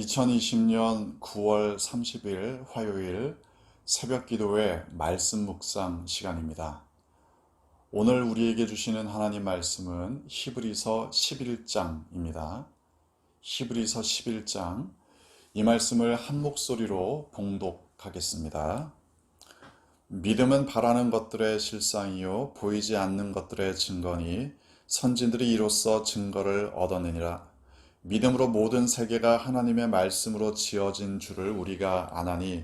2020년 9월 30일 화요일 새벽 기도의 말씀 묵상 시간입니다. 오늘 우리에게 주시는 하나님 말씀은 히브리서 11장입니다. 히브리서 11장, 이 말씀을 한 목소리로 봉독하겠습니다. 믿음은 바라는 것들의 실상이요 보이지 않는 것들의 증거니 선진들이 이로써 증거를 얻었느니라. 믿음으로 모든 세계가 하나님의 말씀으로 지어진 줄을 우리가 아나니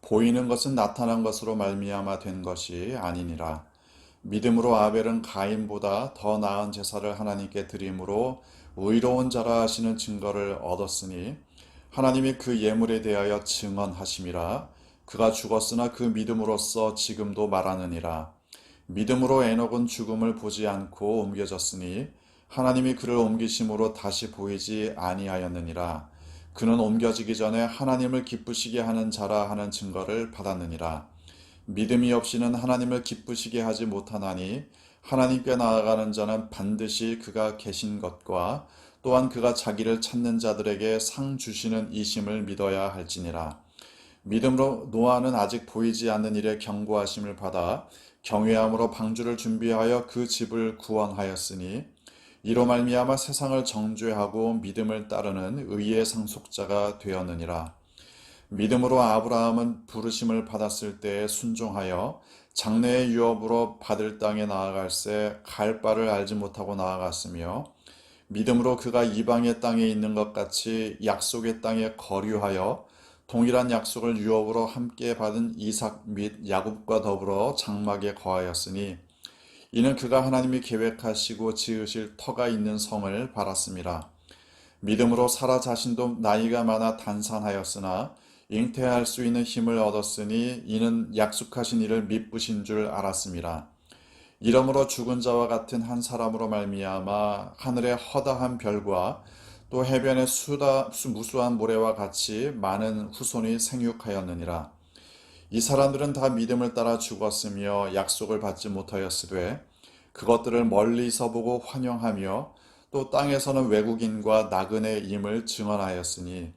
보이는 것은 나타난 것으로 말미암아 된 것이 아니니라. 믿음으로 아벨은 가인보다 더 나은 제사를 하나님께 드림으로 의로운 자라 하시는 증거를 얻었으니 하나님이 그 예물에 대하여 증언하심이라. 그가 죽었으나 그 믿음으로써 지금도 말하느니라. 믿음으로 에녹은 죽음을 보지 않고 옮겨졌으니 하나님이 그를 옮기심으로 다시 보이지 아니하였느니라. 그는 옮겨지기 전에 하나님을 기쁘시게 하는 자라 하는 증거를 받았느니라. 믿음이 없이는 하나님을 기쁘시게 하지 못하나니 하나님께 나아가는 자는 반드시 그가 계신 것과 또한 그가 자기를 찾는 자들에게 상 주시는 이심을 믿어야 할지니라. 믿음으로 노아는 아직 보이지 않는 일에 경고하심을 받아 경외함으로 방주를 준비하여 그 집을 구원하였으니 이로 말미암아 세상을 정죄하고 믿음을 따르는 의의 상속자가 되었느니라. 믿음으로 아브라함은 부르심을 받았을 때에 순종하여 장래의 유업으로 받을 땅에 나아갈새 갈 바를 알지 못하고 나아갔으며 믿음으로 그가 이방의 땅에 있는 것 같이 약속의 땅에 거류하여 동일한 약속을 유업으로 함께 받은 이삭 및 야곱과 더불어 장막에 거하였으니 이는 그가 하나님이 계획하시고 지으실 터가 있는 성을 바랐습니다. 믿음으로 사라 자신도 나이가 많아 단산하였으나 잉태할 수 있는 힘을 얻었으니 이는 약속하신 이를 미쁘신 줄 알았습니다. 이러므로 죽은 자와 같은 한 사람으로 말미암아 하늘의 허다한 별과 또 해변의 무수한 모래와 같이 많은 후손이 생육하였느니라. 이 사람들은 다 믿음을 따라 죽었으며 약속을 받지 못하였으되 그것들을 멀리서 보고 환영하며 또 땅에서는 외국인과 나그네 임을 증언하였으니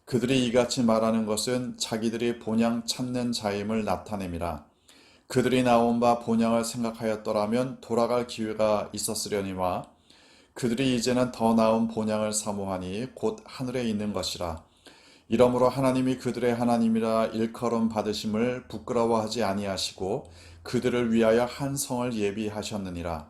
그들이 이같이 말하는 것은 자기들이 본향 찾는 자임을 나타냄이라. 그들이 나온 바 본향을 생각하였더라면 돌아갈 기회가 있었으려니와 그들이 이제는 더 나은 본향을 사모하니 곧 하늘에 있는 것이라. 이러므로 하나님이 그들의 하나님이라 일컬음 받으심을 부끄러워하지 아니하시고 그들을 위하여 한 성을 예비하셨느니라.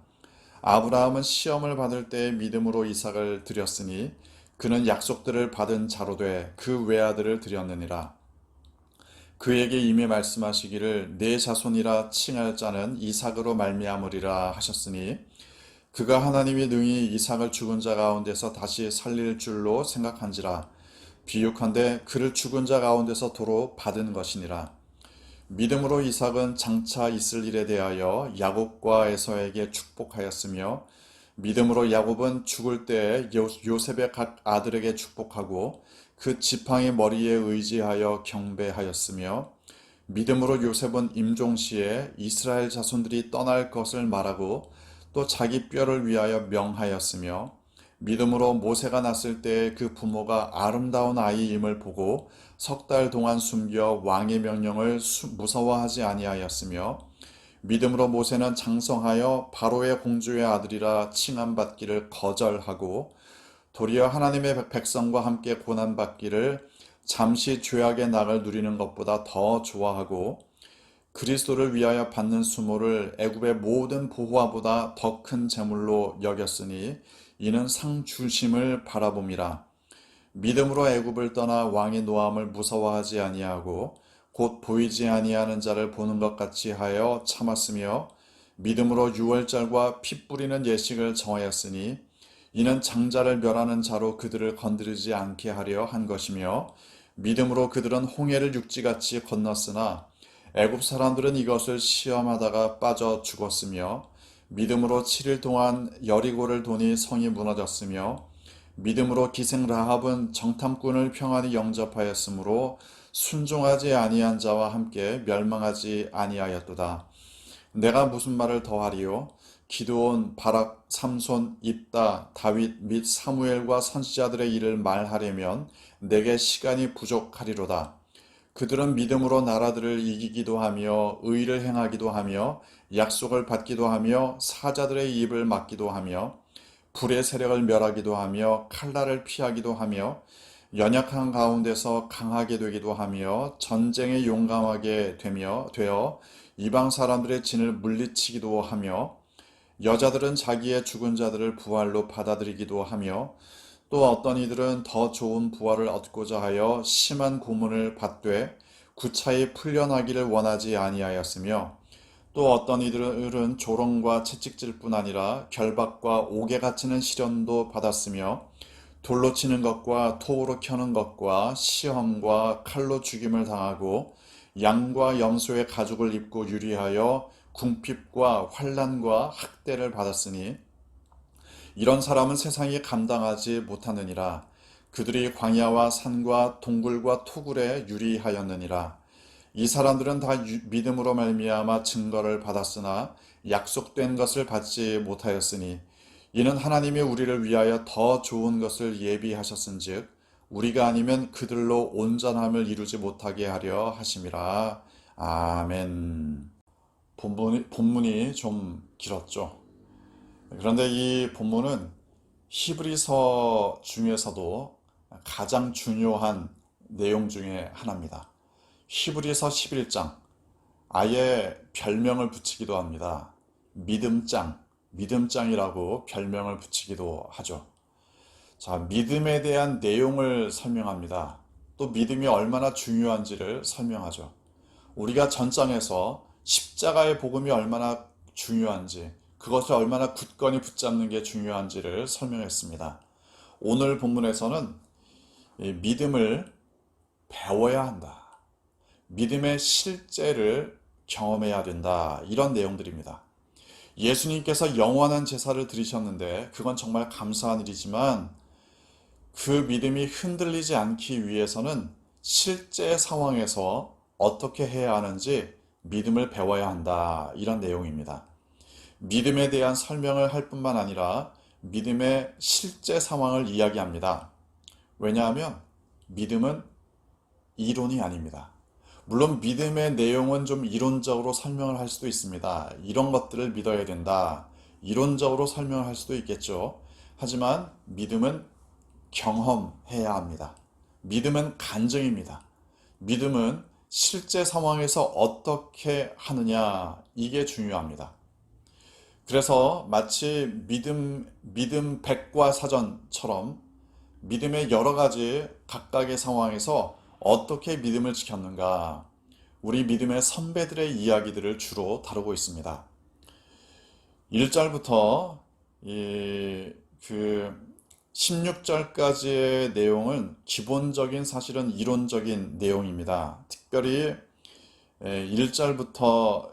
아브라함은 시험을 받을 때에 믿음으로 이삭을 드렸으니 그는 약속들을 받은 자로 돼 그 외아들을 드렸느니라. 그에게 이미 말씀하시기를 내 자손이라 칭할 자는 이삭으로 말미암으리라 하셨으니 그가 하나님이 능히 이삭을 죽은 자 가운데서 다시 살릴 줄로 생각한지라. 비유컨대 그를 죽은 자 가운데서 도로 받은 것이니라. 믿음으로 이삭은 장차 있을 일에 대하여 야곱과 에서에게 축복하였으며 믿음으로 야곱은 죽을 때에 요셉의 각 아들에게 축복하고 그 지팡이 머리에 의지하여 경배하였으며 믿음으로 요셉은 임종시에 이스라엘 자손들이 떠날 것을 말하고 또 자기 뼈를 위하여 명하였으며 믿음으로 모세가 났을 때 그 부모가 아름다운 아이임을 보고 석 달 동안 숨겨 왕의 명령을 무서워하지 아니하였으며 믿음으로 모세는 장성하여 바로의 공주의 아들이라 칭함받기를 거절하고 도리어 하나님의 백성과 함께 고난받기를 잠시 죄악의 낙을 누리는 것보다 더 좋아하고 그리스도를 위하여 받는 수모를 애굽의 모든 보화보다 더 큰 재물로 여겼으니 이는 상 주심을 바라봄이라. 믿음으로 애굽을 떠나 왕의 노함을 무서워하지 아니하고 곧 보이지 아니하는 자를 보는 것 같이 하여 참았으며 믿음으로 유월절과 피 뿌리는 예식을 정하였으니 이는 장자를 멸하는 자로 그들을 건드리지 않게 하려 한 것이며 믿음으로 그들은 홍해를 육지같이 건넜으나 애굽 사람들은 이것을 시험하다가 빠져 죽었으며 믿음으로 7일 동안 여리고를 도니 성이 무너졌으며 믿음으로 기생 라합은 정탐꾼을 평안히 영접하였으므로 순종하지 아니한 자와 함께 멸망하지 아니하였도다. 내가 무슨 말을 더하리요? 기드온, 바락, 삼손, 입다, 다윗 및 사무엘과 선지자들의 일을 말하려면 내게 시간이 부족하리로다. 그들은 믿음으로 나라들을 이기기도 하며 의를 행하기도 하며 약속을 받기도 하며 사자들의 입을 막기도 하며 불의 세력을 멸하기도 하며 칼날을 피하기도 하며 연약한 가운데서 강하게 되기도 하며 전쟁에 용감하게 되어 이방 사람들의 진을 물리치기도 하며 여자들은 자기의 죽은 자들을 부활로 받아들이기도 하며 또 어떤 이들은 더 좋은 부활을 얻고자 하여 심한 고문을 받되 구차히 풀려나기를 원하지 아니하였으며 또 어떤 이들은 조롱과 채찍질뿐 아니라 결박과 옥에 갇히는 시련도 받았으며 돌로 치는 것과 토우로 켜는 것과 시험과 칼로 죽임을 당하고 양과 염소의 가죽을 입고 유리하여 궁핍과 환난과 학대를 받았으니 이런 사람은 세상이 감당하지 못하느니라. 그들이 광야와 산과 동굴과 토굴에 유리하였느니라. 이 사람들은 다 믿음으로 말미암아 증거를 받았으나 약속된 것을 받지 못하였으니 이는 하나님이 우리를 위하여 더 좋은 것을 예비하셨은즉 우리가 아니면 그들로 온전함을 이루지 못하게 하려 하심이라. 아멘. 본문이 좀 길었죠. 그런데 이 본문은 히브리서 중에서도 가장 중요한 내용 중에 하나입니다. 히브리서 11장, 아예 별명을 붙이기도 합니다. 믿음장이라고 별명을 붙이기도 하죠. 자, 믿음에 대한 내용을 설명합니다. 또 믿음이 얼마나 중요한지를 설명하죠. 우리가 전장에서 십자가의 복음이 얼마나 중요한지, 그것을 얼마나 굳건히 붙잡는 게 중요한지를 설명했습니다. 오늘 본문에서는 이 믿음을 배워야 한다. 믿음의 실제를 경험해야 된다. 이런 내용들입니다. 예수님께서 영원한 제사를 드리셨는데 그건 정말 감사한 일이지만 그 믿음이 흔들리지 않기 위해서는 실제 상황에서 어떻게 해야 하는지 믿음을 배워야 한다. 이런 내용입니다. 믿음에 대한 설명을 할 뿐만 아니라 믿음의 실제 상황을 이야기합니다. 왜냐하면 믿음은 이론이 아닙니다. 물론 믿음의 내용은 좀 이론적으로 설명을 할 수도 있습니다. 이런 것들을 믿어야 된다. 이론적으로 설명을 할 수도 있겠죠. 하지만 믿음은 경험해야 합니다. 믿음은 간증입니다. 믿음은 실제 상황에서 어떻게 하느냐, 이게 중요합니다. 그래서 마치 믿음 백과사전처럼 믿음의 여러 가지 각각의 상황에서 어떻게 믿음을 지켰는가, 우리 믿음의 선배들의 이야기들을 주로 다루고 있습니다. 1절부터 그 16절까지의 내용은 기본적인 사실은 이론적인 내용입니다. 특별히 1절부터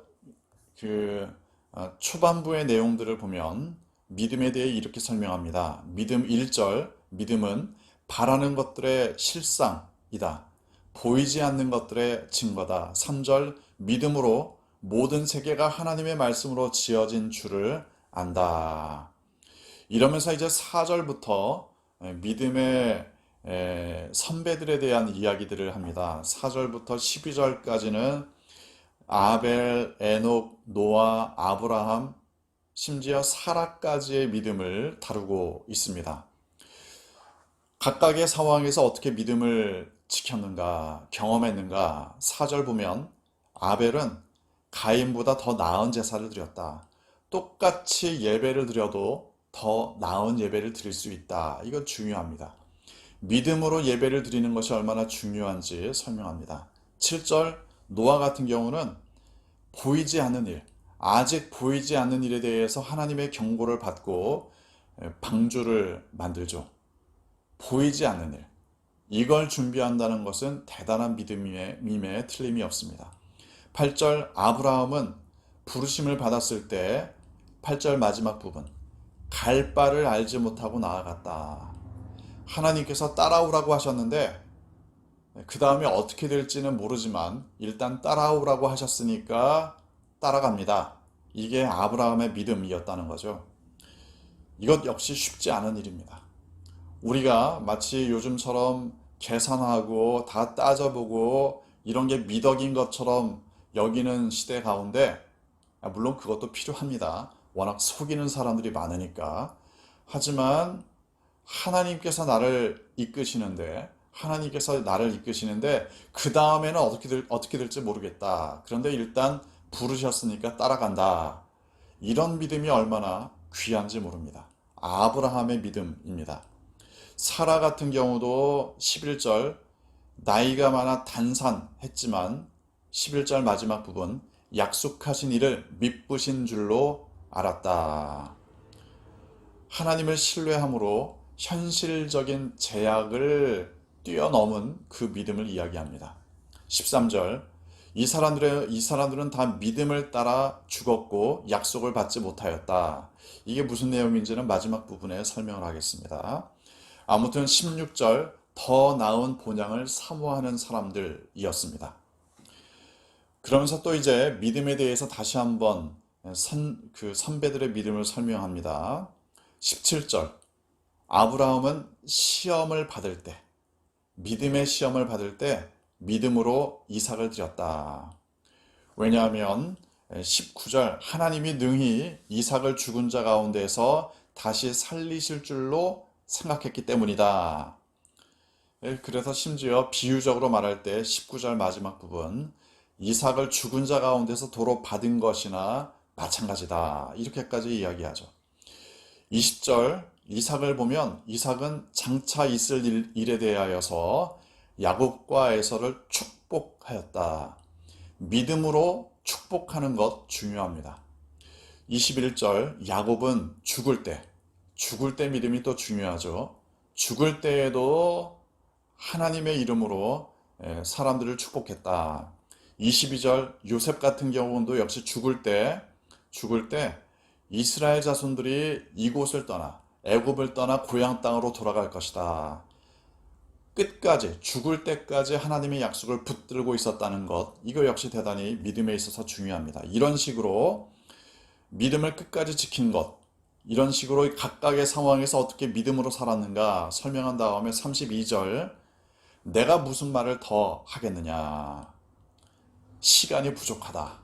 초반부의 내용들을 보면 믿음에 대해 이렇게 설명합니다. 믿음 1절, 믿음은 바라는 것들의 실상이다. 보이지 않는 것들의 증거다. 3절, 믿음으로 모든 세계가 하나님의 말씀으로 지어진 줄을 안다. 이러면서 이제 4절부터 믿음의 선배들에 대한 이야기들을 합니다. 4절부터 12절까지는 아벨, 에녹, 노아, 아브라함, 심지어 사라까지의 믿음을 다루고 있습니다. 각각의 상황에서 어떻게 믿음을 지켰는가, 경험했는가. 4절 보면 아벨은 가인보다 더 나은 제사를 드렸다. 똑같이 예배를 드려도 더 나은 예배를 드릴 수 있다. 이건 중요합니다. 믿음으로 예배를 드리는 것이 얼마나 중요한지 설명합니다. 7절, 노아 같은 경우는 보이지 않는 일, 아직 보이지 않는 일에 대해서 하나님의 경고를 받고 방주를 만들죠. 보이지 않는 일. 이걸 준비한다는 것은 대단한 믿음에 틀림이 없습니다. 8절, 아브라함은 부르심을 받았을 때 8절 마지막 부분, 갈 바를 알지 못하고 나아갔다. 하나님께서 따라오라고 하셨는데 그 다음에 어떻게 될지는 모르지만 일단 따라오라고 하셨으니까 따라갑니다. 이게 아브라함의 믿음이었다는 거죠. 이것 역시 쉽지 않은 일입니다. 우리가 마치 요즘처럼 계산하고 다 따져보고 이런 게 미덕인 것처럼 여기는 시대 가운데, 물론 그것도 필요합니다. 워낙 속이는 사람들이 많으니까. 하지만 하나님께서 나를 이끄시는데 그 다음에는 어떻게 될지 모르겠다. 그런데 일단 부르셨으니까 따라간다. 이런 믿음이 얼마나 귀한지 모릅니다. 아브라함의 믿음입니다. 사라 같은 경우도 11절 나이가 많아 단산했지만 11절 마지막 부분 약속하신 이를 미쁘신 줄로 알았다. 하나님을 신뢰함으로 현실적인 제약을 뛰어넘은 그 믿음을 이야기합니다. 13절 이 사람들은 다 믿음을 따라 죽었고 약속을 받지 못하였다. 이게 무슨 내용인지는 마지막 부분에 설명을 하겠습니다. 아무튼 16절 더 나은 본향을 사모하는 사람들이었습니다. 그러면서 또 이제 믿음에 대해서 다시 한번 그 선배들의 믿음을 설명합니다. 17절 아브라함은 시험을 받을 때 믿음의 시험을 받을 때 믿음으로 이삭을 드렸다. 왜냐하면 19절 하나님이 능히 이삭을 죽은 자 가운데서 다시 살리실 줄로 생각했기 때문이다. 그래서 심지어 비유적으로 말할 때 19절 마지막 부분 이삭을 죽은 자 가운데서 도로 받은 것이나 마찬가지다. 이렇게까지 이야기하죠. 20절 이삭을 보면 이삭은 장차 있을 일에 대하여서 야곱과 에서를 축복하였다. 믿음으로 축복하는 것 중요합니다. 21절 야곱은 죽을 때 믿음이 또 중요하죠. 죽을 때에도 하나님의 이름으로 사람들을 축복했다. 22절 요셉 같은 경우도 역시 죽을 때 이스라엘 자손들이 이곳을 떠나 애굽을 떠나 고향 땅으로 돌아갈 것이다. 끝까지 죽을 때까지 하나님의 약속을 붙들고 있었다는 것, 이거 역시 대단히 믿음에 있어서 중요합니다. 이런 식으로 믿음을 끝까지 지킨 것, 이런 식으로 각각의 상황에서 어떻게 믿음으로 살았는가 설명한 다음에 32절 내가 무슨 말을 더 하겠느냐. 시간이 부족하다.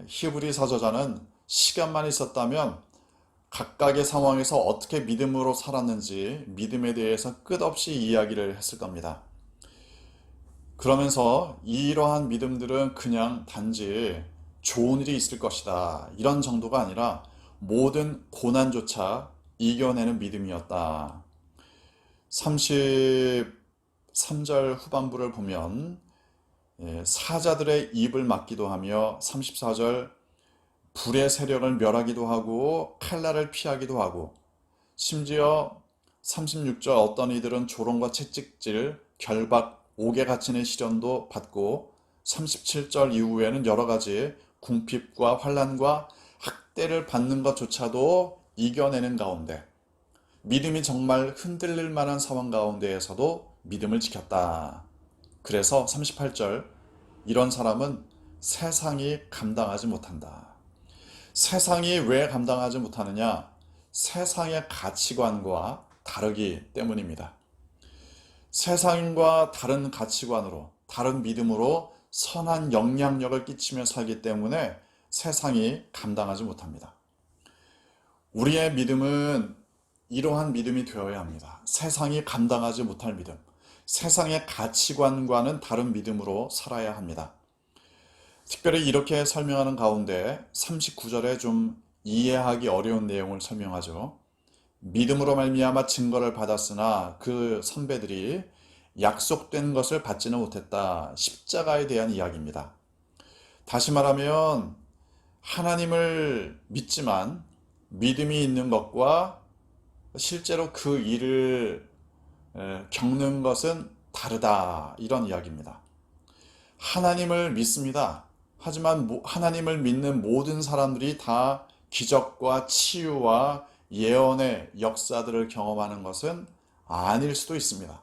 히브리서 저자는 시간만 있었다면 각각의 상황에서 어떻게 믿음으로 살았는지 믿음에 대해서 끝없이 이야기를 했을 겁니다. 그러면서 이러한 믿음들은 그냥 단지 좋은 일이 있을 것이다. 이런 정도가 아니라 모든 고난조차 이겨내는 믿음이었다. 33절 후반부를 보면 사자들의 입을 막기도 하며 34절 불의 세력을 멸하기도 하고 칼날을 피하기도 하고 심지어 36절 어떤 이들은 조롱과 채찍질, 결박, 옥에 갇히는 시련도 받고 37절 이후에는 여러 가지 궁핍과 환난과 학대를 받는 것조차도 이겨내는 가운데 믿음이 정말 흔들릴 만한 상황 가운데에서도 믿음을 지켰다. 그래서 38절 이런 사람은 세상이 감당하지 못한다. 세상이 왜 감당하지 못하느냐? 세상의 가치관과 다르기 때문입니다. 세상과 다른 가치관으로, 다른 믿음으로 선한 영향력을 끼치며 살기 때문에 세상이 감당하지 못합니다. 우리의 믿음은 이러한 믿음이 되어야 합니다. 세상이 감당하지 못할 믿음, 세상의 가치관과는 다른 믿음으로 살아야 합니다. 특별히 이렇게 설명하는 가운데 39절에 좀 이해하기 어려운 내용을 설명하죠. 믿음으로 말미암아 증거를 받았으나 그 선배들이 약속된 것을 받지는 못했다. 십자가에 대한 이야기입니다. 다시 말하면 하나님을 믿지만 믿음이 있는 것과 실제로 그 일을 겪는 것은 다르다. 이런 이야기입니다. 하나님을 믿습니다. 하지만 하나님을 믿는 모든 사람들이 다 기적과 치유와 예언의 역사들을 경험하는 것은 아닐 수도 있습니다.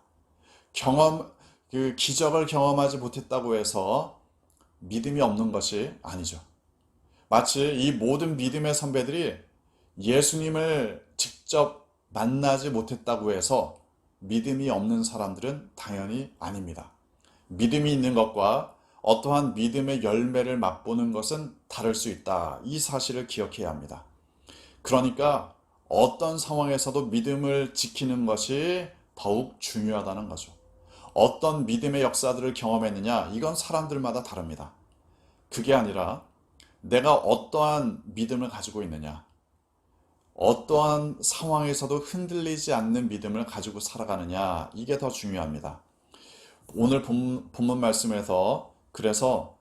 그 기적을 경험하지 못했다고 해서 믿음이 없는 것이 아니죠. 마치 이 모든 믿음의 선배들이 예수님을 직접 만나지 못했다고 해서 믿음이 없는 사람들은 당연히 아닙니다. 믿음이 있는 것과 어떠한 믿음의 열매를 맛보는 것은 다를 수 있다. 이 사실을 기억해야 합니다. 그러니까 어떤 상황에서도 믿음을 지키는 것이 더욱 중요하다는 거죠. 어떤 믿음의 역사들을 경험했느냐, 이건 사람들마다 다릅니다. 그게 아니라 내가 어떠한 믿음을 가지고 있느냐, 어떠한 상황에서도 흔들리지 않는 믿음을 가지고 살아가느냐, 이게 더 중요합니다. 오늘 본문 말씀에서 그래서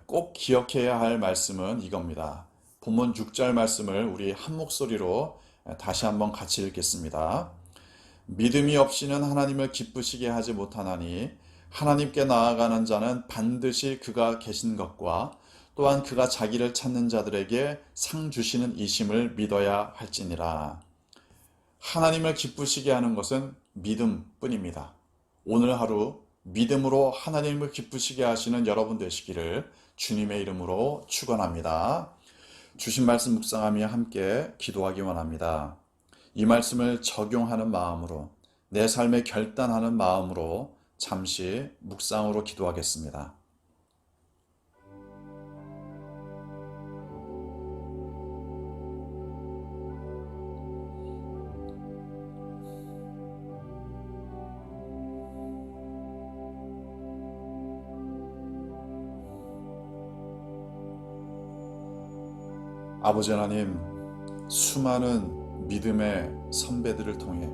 꼭 기억해야 할 말씀은 이겁니다. 본문 6절 말씀을 우리 한 목소리로 다시 한번 같이 읽겠습니다. 믿음이 없이는 하나님을 기쁘시게 하지 못하나니 하나님께 나아가는 자는 반드시 그가 계신 것과 또한 그가 자기를 찾는 자들에게 상 주시는 이심을 믿어야 할지니라. 하나님을 기쁘시게 하는 것은 믿음뿐입니다. 오늘 하루 믿음으로 하나님을 기쁘시게 하시는 여러분 되시기를 주님의 이름으로 축원합니다. 주신 말씀 묵상하며 함께 기도하기 원합니다. 이 말씀을 적용하는 마음으로, 내 삶에 결단하는 마음으로 잠시 묵상으로 기도하겠습니다. 아버지 하나님, 수많은 믿음의 선배들을 통해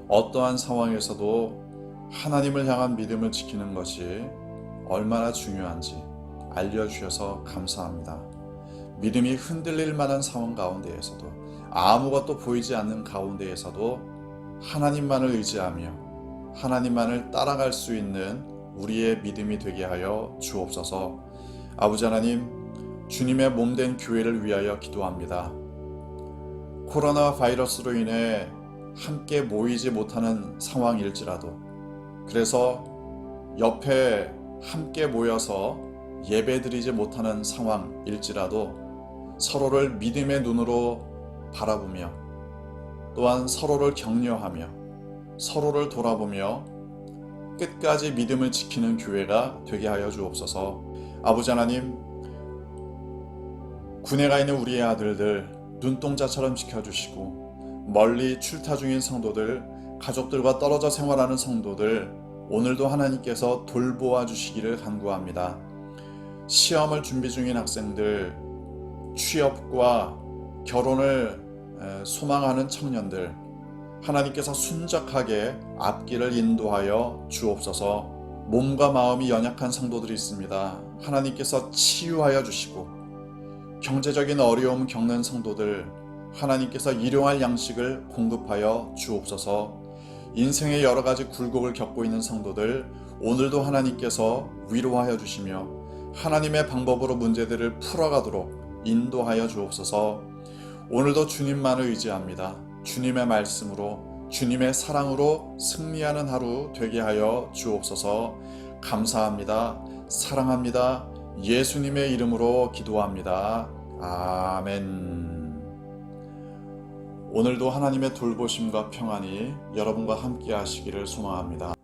어떠한 상황에서도 하나님을 향한 믿음을 지키는 것이 얼마나 중요한지 알려주셔서 감사합니다. 믿음이 흔들릴 만한 상황 가운데에서도, 아무것도 보이지 않는 가운데에서도 하나님만을 의지하며 하나님만을 따라갈 수 있는 우리의 믿음이 되게 하여 주옵소서. 아버지 하나님, 주님의 몸된 교회를 위하여 기도합니다. 코로나 바이러스로 인해 함께 모이지 못하는 상황일지라도, 그래서 옆에 함께 모여서 예배드리지 못하는 상황일지라도 서로를 믿음의 눈으로 바라보며 또한 서로를 격려하며 서로를 돌아보며 끝까지 믿음을 지키는 교회가 되게 하여 주옵소서. 아버지 하나님, 군에 가 있는 우리의 아들들 눈동자처럼 지켜주시고, 멀리 출타 중인 성도들, 가족들과 떨어져 생활하는 성도들 오늘도 하나님께서 돌보아 주시기를 간구합니다. 시험을 준비 중인 학생들, 취업과 결혼을 소망하는 청년들, 하나님께서 순적하게 앞길을 인도하여 주옵소서. 몸과 마음이 연약한 성도들이 있습니다. 하나님께서 치유하여 주시고, 경제적인 어려움 겪는 성도들 하나님께서 일용할 양식을 공급하여 주옵소서. 인생의 여러 가지 굴곡을 겪고 있는 성도들 오늘도 하나님께서 위로하여 주시며 하나님의 방법으로 문제들을 풀어가도록 인도하여 주옵소서. 오늘도 주님만을 의지합니다. 주님의 말씀으로, 주님의 사랑으로 승리하는 하루 되게 하여 주옵소서. 감사합니다. 사랑합니다. 예수님의 이름으로 기도합니다. 아멘. 오늘도 하나님의 돌보심과 평안이 여러분과 함께 하시기를 소망합니다.